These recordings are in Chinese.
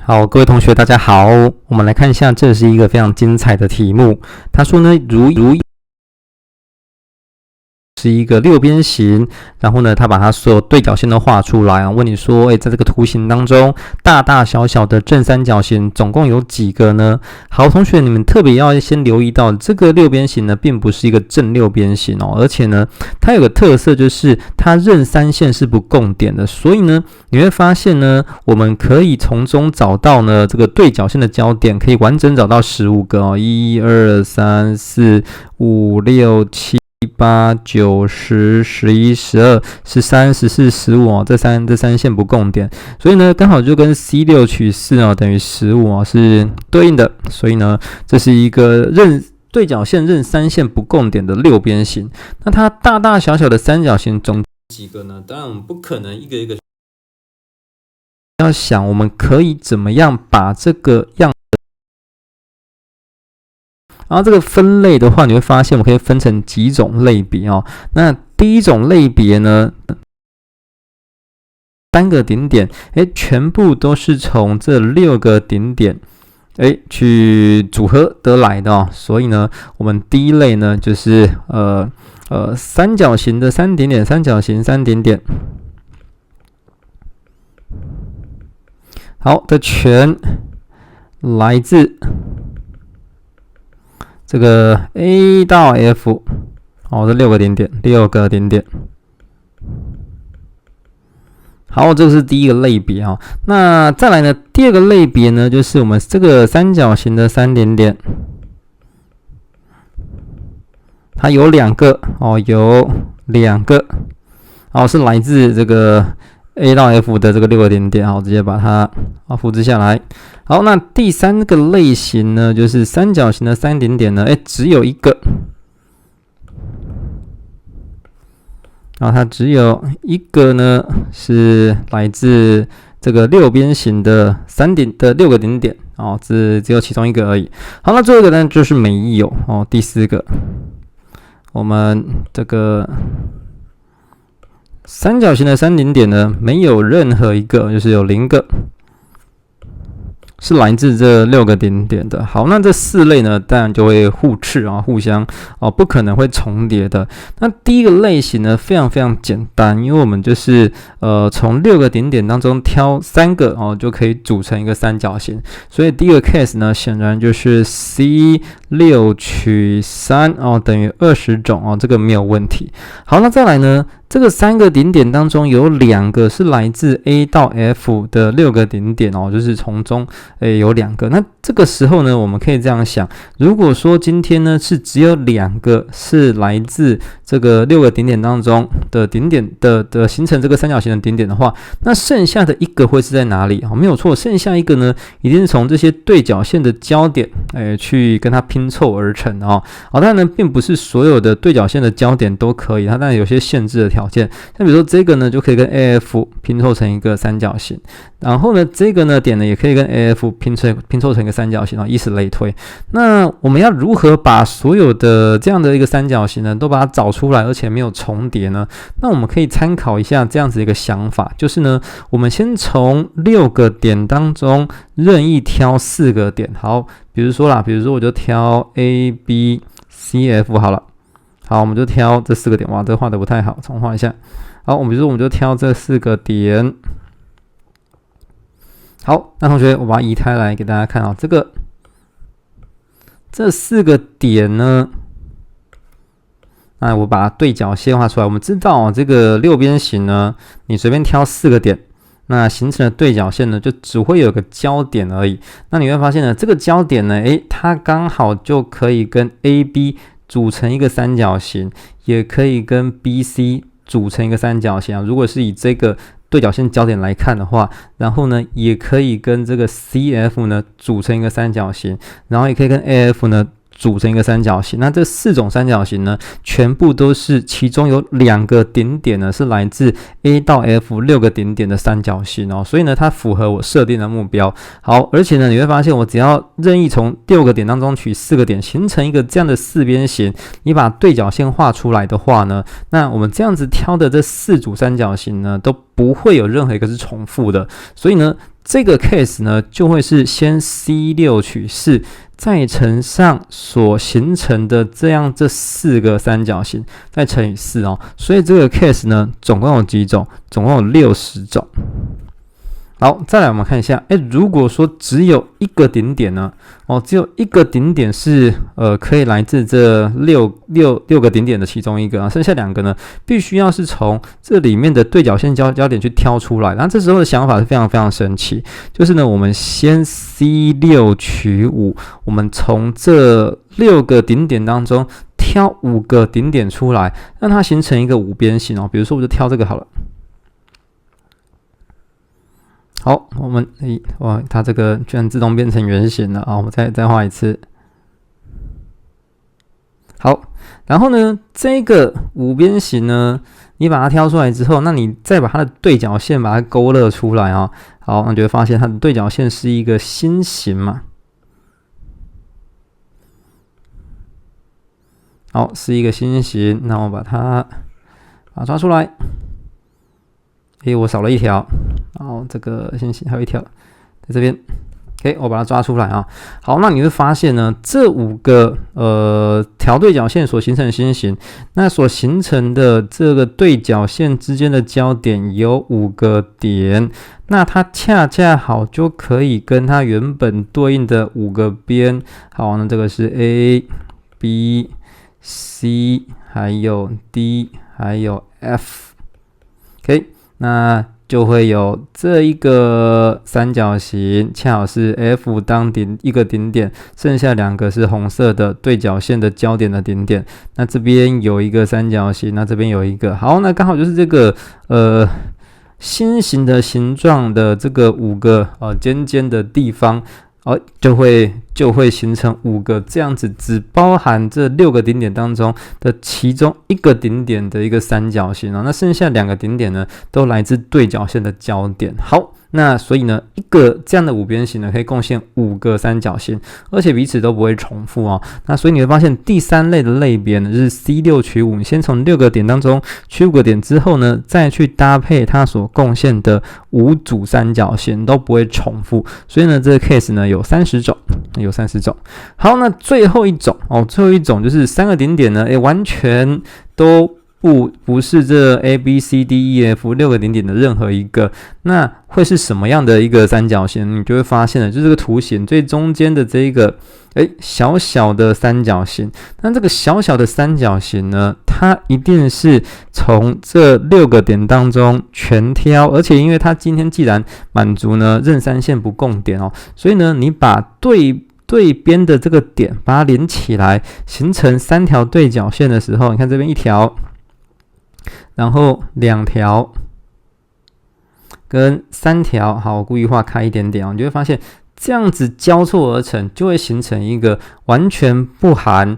好，各位同学，大家好。我们来看一下，这是一个非常精彩的题目。他说呢，如是一个六边形，然后呢，他把它所有对角线都画出来啊。问你说，在这个图形当中，大大小小的正三角形总共有几个呢？好，同学，你们特别要先留意到，这个六边形呢，并不是一个正六边形哦，而且呢，它有个特色就是它任三线是不共点的，所以呢，你会发现呢，我们可以从中找到呢这个对角线的交点，可以完整找到15个哦，1、2、3、4、5、6、7、8、9、10、11、12、13、14、15哦，这三线不共点，所以呢，刚好就跟 C6 取4哦等于15哦是对应的，所以呢，这是一个对角线任三线不共点的六边形。那它大大小小的三角形总几个呢？当然我们不可能一个一个要想，我们可以怎么样把这个样。然后这个分类的话，你会发现我们可以分成几种类别哦。那第一种类别呢，3个顶点，全部都是从这6个顶点，去组合得来的哦。所以呢，我们第一类呢就是三角形的3顶点，三角形3顶点。好的，全来自这个 A 到 F， 这6个顶点，好，这是第一个类别啊。那再来呢，第二个类别呢，就是我们这个三角形的3顶点，它有2个是来自这个 A 到 F 的这个6个顶点，好，直接把它复制下来。好，那第3个类型呢，就是三角形的3顶点呢，只有1个，然后它只有1个呢是来自这个六边形的6个顶点哦，只有其中1个而已。好，那最后一个呢就是没有哦，第4个，我们这个三角形的3顶点呢，没有任何一个，就是有0个是来自这6个顶点的。好，那这4类呢，当然就会互斥啊，互相不可能会重叠的。那第一个类型呢，非常非常简单，因为我们就是从6个顶点当中挑3个就可以组成一个三角形。所以第一个 case 呢，显然就是 C6 取3等于20种这个没有问题。好，那再来呢？这个3个顶点当中有2个是来自 A 到 F 的6个顶点就是从中有2个。那这个时候呢，我们可以这样想：如果说今天呢是只有2个是来自这个6个顶点当中的顶点的形成这个三角形的顶点的话，那剩下的1个会是在哪里？没有错，剩下1个呢一定是从这些对角线的交点去跟它拼凑而成的当然呢，并不是所有的对角线的交点都可以，它当然有些限制的条件。像比如说这个呢，就可以跟 AF 拼凑成一个三角形，然后呢，这个呢点呢也可以跟 AF 拼凑成一个三角形以此类推。那我们要如何把所有的这样的一个三角形呢，都把它找出来，而且没有重叠呢？那我们可以参考一下这样子一个想法，就是呢，我们先从6个点当中任意挑4个点。好，比如说我就挑 A、B、C、F 好了。好，我们就挑这4个点。哇，这画的不太好，重画一下。好，比如说我们就挑这4个点。好，那同学，我把它移开来给大家看这4个点呢，那我把对角线画出来。我们知道这个六边形呢，你随便挑4个点，那形成的对角线呢，就只会有个交点而已。那你会发现呢，这个交点呢，它刚好就可以跟 AB组成一个三角形，也可以跟 BC 组成一个三角形如果是以这个对角线交点来看的话，然后呢，也可以跟这个 CF 呢组成一个三角形，然后也可以跟 AF 呢组成一个三角形。那这4种三角形呢，全部都是其中有2个顶点呢是来自 A 到 F 6个顶点的三角形所以呢，它符合我设定的目标。好，而且呢，你会发现我只要任意从6个点当中取4个点，形成一个这样的4边形，你把对角线画出来的话呢，那我们这样子挑的这4组三角形呢，都不会有任何一个是重复的。所以呢，这个 case 呢，就会是先 C6 取4，再乘上所形成的这4个三角形，再乘以4哦。所以这个 case 呢，总共有几种？总共有60种。好，再来我们看一下，如果说只有一个顶点呢，只有一个顶点是可以来自这六个顶点的其中一个啊，剩下2个呢，必须要是从这里面的对角线焦点去挑出来。然后这时候的想法是非常非常神奇，就是呢，我们先 C6 取5，我们从这6个顶点当中挑5个顶点出来，让它形成一个五边形哦。比如说，我就挑这个好了。好，我们哇，它这个居然自动变成圆形了啊！我们再画一次。好，然后呢，这个五边形呢，你把它挑出来之后，那你再把它的对角线把它勾勒出来啊。好，那就会发现它的对角线是一个心形嘛。好，是一个心形，那我把它抓出来。我少了一条，然后这个心形还有一条在这边。OK， 我把它抓出来啊。好，那你会发现呢，这5个条对角线所形成的心形，那所形成的这个对角线之间的交点有5个点，那它恰恰好就可以跟它原本对应的5个边。好，那这个是 A、B、C， 还有 D， 还有 F。OK。那就会有这一个三角形，恰好是 F 当一个顶点，剩下2个是红色的对角线的焦点的顶点。那这边有一个三角形，那这边有一个。好，那刚好就是这个心形的形状的这个5个尖尖的地方。就会形成5个这样子，只包含这6个顶点当中的其中1个顶点的一个三角形那剩下2个顶点呢，都来自对角线的焦点。好，那所以呢，一个这样的五边形呢，可以贡献5个三角形，而且彼此都不会重复哦。那所以你会发现第3类的类别呢，就是 C6 取5，你先从6个点当中取5个点之后呢，再去搭配它所贡献的5组三角形，都不会重复。所以呢，这个 case 呢有30种。好，那最后一种就是3个顶点呢，完全都不是这 A B C D E F 6个顶点的任何一个，那会是什么样的一个三角形？你就会发现了，就是这个图形最中间的这一个小小的三角形。那这个小小的三角形呢，它一定是从这6个点当中全挑，而且因为它今天既然满足呢任3线不共点所以呢，你把对边的这个点把它连起来，形成3条对角线的时候，你看这边1条。然后2条跟3条，好，我故意画开一点点你就会发现这样子交错而成，就会形成一个完全不含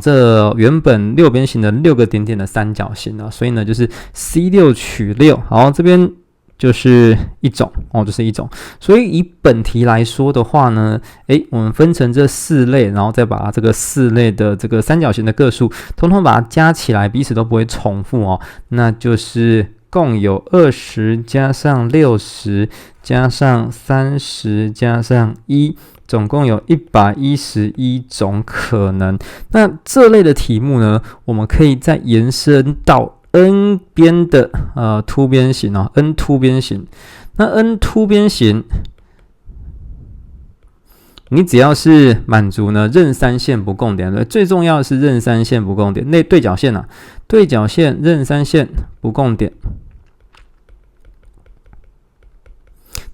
这原本6边形的6个顶点的三角形所以呢，就是 C6 取6，好，这边就是一种就是一种。所以以本题来说的话呢，我们分成这4类，然后再把这个4类的这个三角形的个数，统统把它加起来，彼此都不会重复那就是共有20加上60加上30加上1，总共有111种可能。那这类的题目呢，我们可以再延伸到N 边的凸边形N 凸边形。那 N 凸边形，你只要是满足呢任3线不共点，最重要的是任3线不共点。那对角线对角线任3线不共点。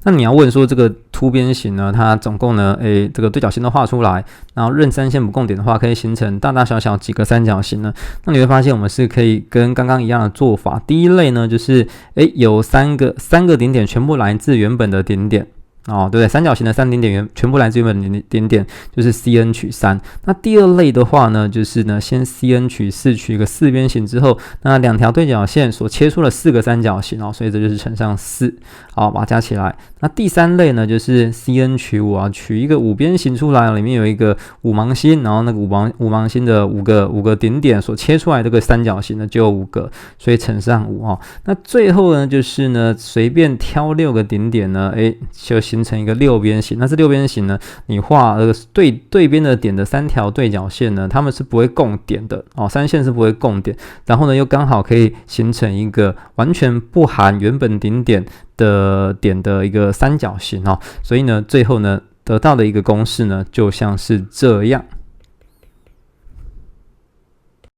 那你要问说这个凸边形呢，它总共呢，这个对角线都画出来，然后任3线不共点的话，可以形成大大小小几个三角形呢？那你会发现我们是可以跟刚刚一样的做法。第一类呢，就是有三个顶点全部来自原本的顶点。对不对？三角形的3顶点全部来自原本的顶点，就是 CN 取3。那第2类的话呢，就是呢先 CN 取4，取一个4边形之后，那2条对角线所切出了4个三角形所以这就是乘上4，好，把它加起来。那第3类呢，就是 CN 取5啊，取一个5边形出来，里面有一个5芒星，然后那个五芒星的五个顶点所切出来这个三角形呢就有5个，所以乘上5哦。那最后呢，就是呢随便挑6个顶点呢，就形成一个6边形。那这6边形呢，你画对边的点的3条对角线呢，它们是不会共点的哦，3线是不会共点，然后呢又刚好可以形成一个完全不含原本顶点的点的一个三角形哦，所以呢，最后呢得到的一个公式呢，就像是这样。